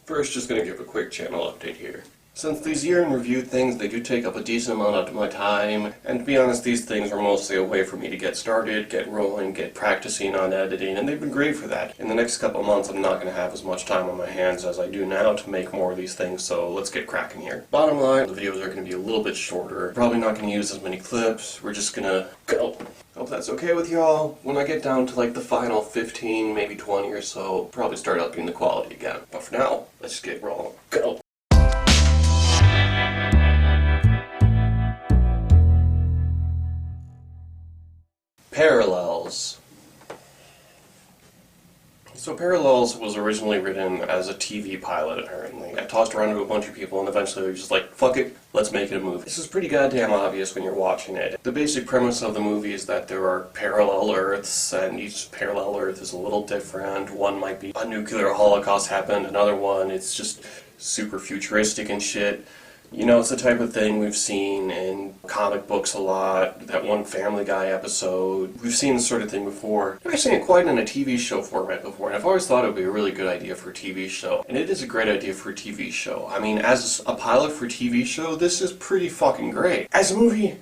First, just gonna give a quick channel update here. Since these year-in-review things, they do take up a decent amount of my time, and to be honest, these things are mostly a way for me to get started, get rolling, get practicing on editing, and they've been great for that. In the next couple of months, I'm not going to have as much time on my hands as I do now to make more of these things, so let's get cracking here. Bottom line, the videos are going to be a little bit shorter. Probably not going to use as many clips. We're just gonna go. Hope that's okay with y'all. When I get down to like the final 15, maybe 20 or so, probably start upping the quality again. But for now, let's just get rolling. Go! Parallels. So Parallels was originally written as a TV pilot, apparently. I tossed around to a bunch of people and eventually they were just like, fuck it, let's make it a movie. This is pretty goddamn obvious when you're watching it. The basic premise of the movie is that there are parallel Earths, and each parallel Earth is a little different. One might be a nuclear holocaust happened, another one it's just super futuristic and shit. You know, it's the type of thing we've seen in comic books a lot, that one Family Guy episode. We've seen this sort of thing before. I've seen it quite in a TV show format before, and I've always thought it would be a really good idea for a TV show. And it is a great idea for a TV show. I mean, as a pilot for a TV show, this is pretty fucking great. As a movie,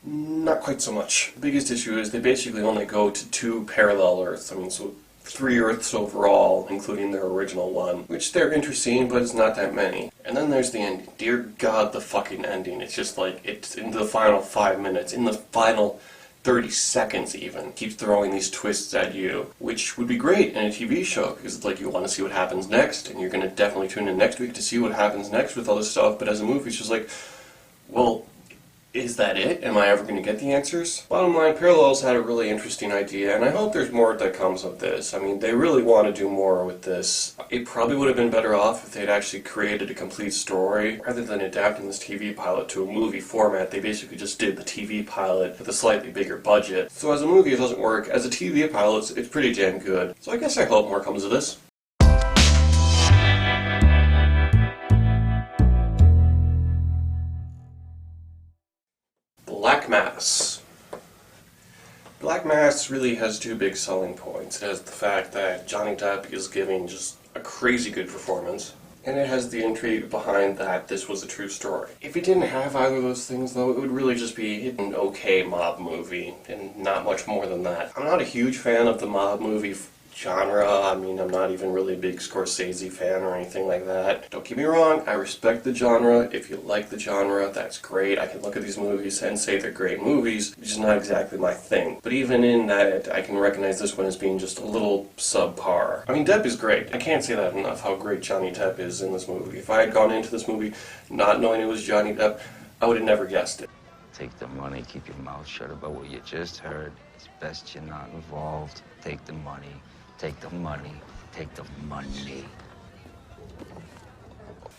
not quite so much. The biggest issue is they basically only go to 2 parallel Earths. I mean, so 3 Earths overall, including their original one, which they're interesting, but it's not that many. And then there's the ending. Dear God, the fucking ending. It's just like, it's in the final 5 minutes, in the final 30 seconds even, keeps throwing these twists at you, which would be great in a TV show, because it's like you want to see what happens next, and you're going to definitely tune in next week to see what happens next with all this stuff, but as a movie, it's just like, well, is that it? Am I ever going to get the answers? Bottom line, Parallels had a really interesting idea, and I hope there's more that comes of this. I mean, they really want to do more with this. It probably would have been better off if they'd actually created a complete story. Rather than adapting this TV pilot to a movie format, they basically just did the TV pilot with a slightly bigger budget. So as a movie, it doesn't work. As a TV pilot, it's pretty damn good. So I guess I hope more comes of this. Black Mass. Black Mass really has 2 big selling points. It has the fact that Johnny Depp is giving just a crazy good performance, and it has the intrigue behind that this was a true story. If it didn't have either of those things, though, it would really just be an okay mob movie, and not much more than that. I'm not a huge fan of the mob movie genre. I mean, I'm not even really a big Scorsese fan or anything like that. Don't get me wrong, I respect the genre. If you like the genre, that's great. I can look at these movies and say they're great movies, which is not exactly my thing. But even in that, I can recognize this one as being just a little subpar. I mean, Depp is great. I can't say that enough, how great Johnny Depp is in this movie. If I had gone into this movie not knowing it was Johnny Depp, I would have never guessed it. Take the money, keep your mouth shut about what you just heard. It's best you're not involved. Take the money. Take the money. Take the money.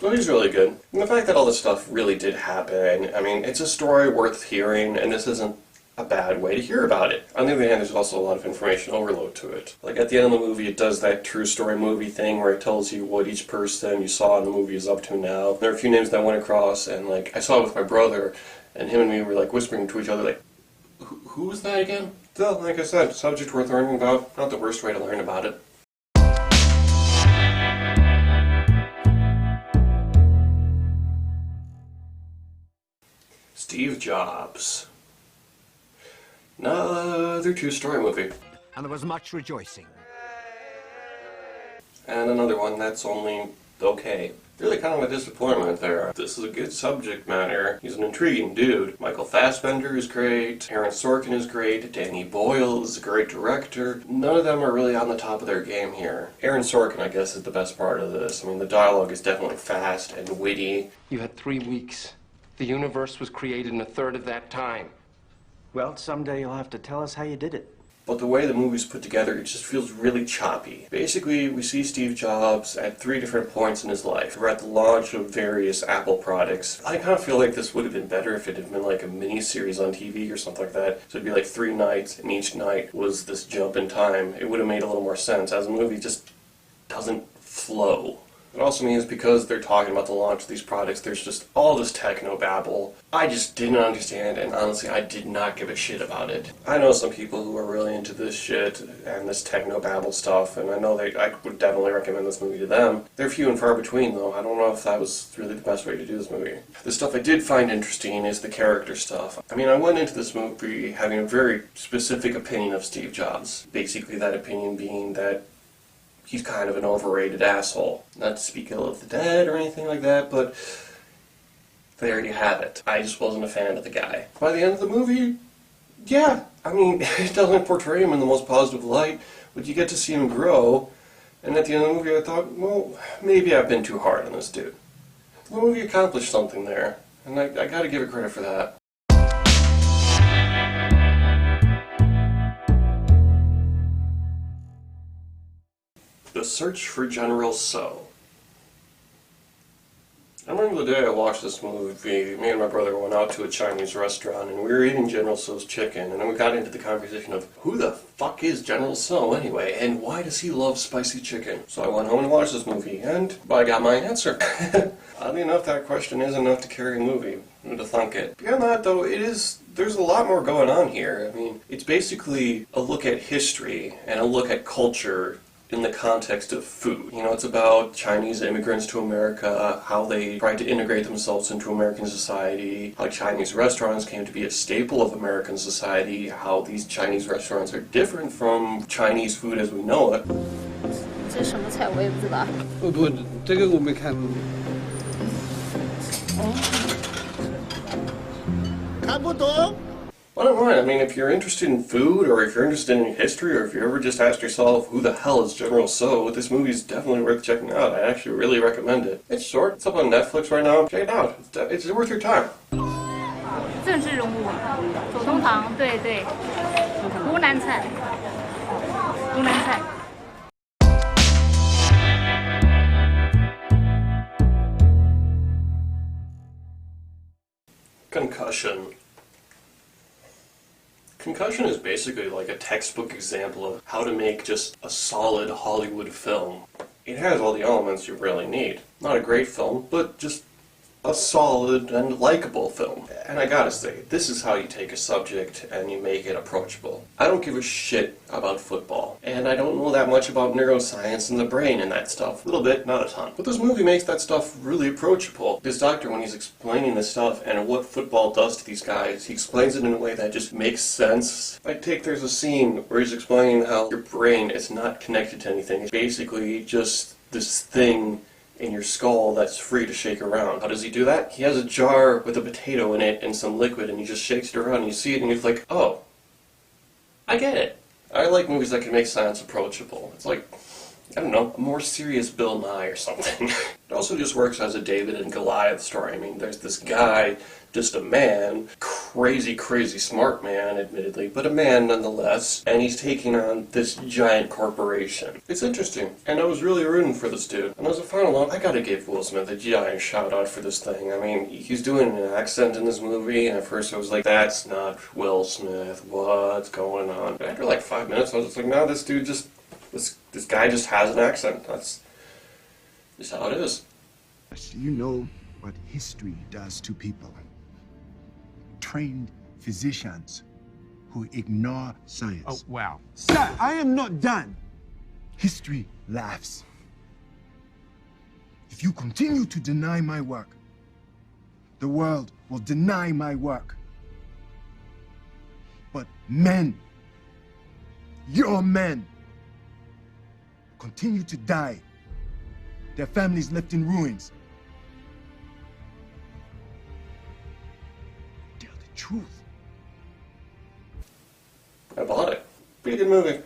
Well, he's really good. And the fact that all this stuff really did happen, I mean, it's a story worth hearing, and this isn't a bad way to hear about it. On the other hand, there's also a lot of information overload to it. Like, at the end of the movie, it does that true story movie thing where it tells you what each person you saw in the movie is up to now. There are a few names that I went across, and, like, I saw it with my brother, and him and me were, like, whispering to each other, like, who was that again? Still, like I said, subject worth learning about. Not the worst way to learn about it. Steve Jobs. Another true story movie. And there was much rejoicing. And another one that's only okay. Really kind of a disappointment there. This is a good subject matter. He's an intriguing dude. Michael Fassbender is great. Aaron Sorkin is great. Danny Boyle is a great director. None of them are really on the top of their game here. Aaron Sorkin, I guess, is the best part of this. I mean, the dialogue is definitely fast and witty. You had 3 weeks. The universe was created in a third of that time. Well, someday you'll have to tell us how you did it. But the way the movie's put together, it just feels really choppy. Basically, we see Steve Jobs at 3 different points in his life. We're at the launch of various Apple products. I kind of feel like this would have been better if it had been like a mini-series on TV or something like that. So it'd be like 3 nights, and each night was this jump in time. It would have made a little more sense. As a movie, it just doesn't flow. It also means because they're talking about the launch of these products, there's just all this techno-babble. I just didn't understand, and honestly, I did not give a shit about it. I know some people who are really into this shit and this techno-babble stuff, and I know I would definitely recommend this movie to them. They're few and far between, though. I don't know if that was really the best way to do this movie. The stuff I did find interesting is the character stuff. I mean, I went into this movie having a very specific opinion of Steve Jobs. Basically, that opinion being that he's kind of an overrated asshole. Not to speak ill of the dead or anything like that, but there you have it. I just wasn't a fan of the guy. By the end of the movie, yeah, I mean, it doesn't portray him in the most positive light, but you get to see him grow, and at the end of the movie I thought, well, maybe I've been too hard on this dude. The movie accomplished something there, and I gotta give it credit for that. The Search for General Tso. I remember the day I watched this movie, me and my brother went out to a Chinese restaurant and we were eating General Tso's chicken, and then we got into the conversation of who the fuck is General Tso anyway, and why does he love spicy chicken? So I went home and watched this movie, and I got my answer. Oddly enough, that question is enough to carry a movie, and to thunk it. Beyond that though, there's a lot more going on here. I mean, it's basically a look at history and a look at culture in the context of food. You know, it's about Chinese immigrants to America, how they tried to integrate themselves into American society, how Chinese restaurants came to be a staple of American society, how these Chinese restaurants are different from Chinese food as we know it. 这是什么菜我也不知道。不，这个我没看。看不懂。 I don't mind. I mean, if you're interested in food, or if you're interested in history, or if you ever just asked yourself, who the hell is General Tso, this movie is definitely worth checking out. I actually really recommend it. It's short. It's up on Netflix right now. Check it out. It's worth your time. 政治人物，左宗棠，对对，湖南菜，湖南菜。 Concussion. Concussion is basically like a textbook example of how to make just a solid Hollywood film. It has all the elements you really need. Not a great film, but just a solid and likable film. And I gotta say, this is how you take a subject and you make it approachable. I don't give a shit about football, and I don't know that much about neuroscience and the brain and that stuff. A little bit, not a ton. But this movie makes that stuff really approachable. This doctor, when he's explaining this stuff and what football does to these guys, he explains it in a way that just makes sense. Like, there's a scene where he's explaining how your brain is not connected to anything. It's basically just this thing in your skull that's free to shake around. How does he do that? He has a jar with a potato in it and some liquid, and he just shakes it around, and you see it, and you're like, oh, I get it. I like movies that can make science approachable. It's like, I don't know, a more serious Bill Nye or something. It also just works as a David and Goliath story. I mean, there's this guy, just a man, crazy, crazy smart man, admittedly, but a man nonetheless, and he's taking on this giant corporation. It's interesting, and I was really rooting for this dude. And as a final note, I gotta give Will Smith a giant shout out for this thing. I mean, he's doing an accent in this movie, and at first I was like, that's not Will Smith, what's going on? But after like 5 minutes, I was just like, no, this dude just, this guy just has an accent. That's just how it is. You know what history does to people. Trained physicians who ignore science. Oh, wow. Sir, I am not done. History laughs. If you continue to deny my work, the world will deny my work. But men, your men, continue to die. Their families left in ruins. Tell the truth. I bought it. Pretty good movie.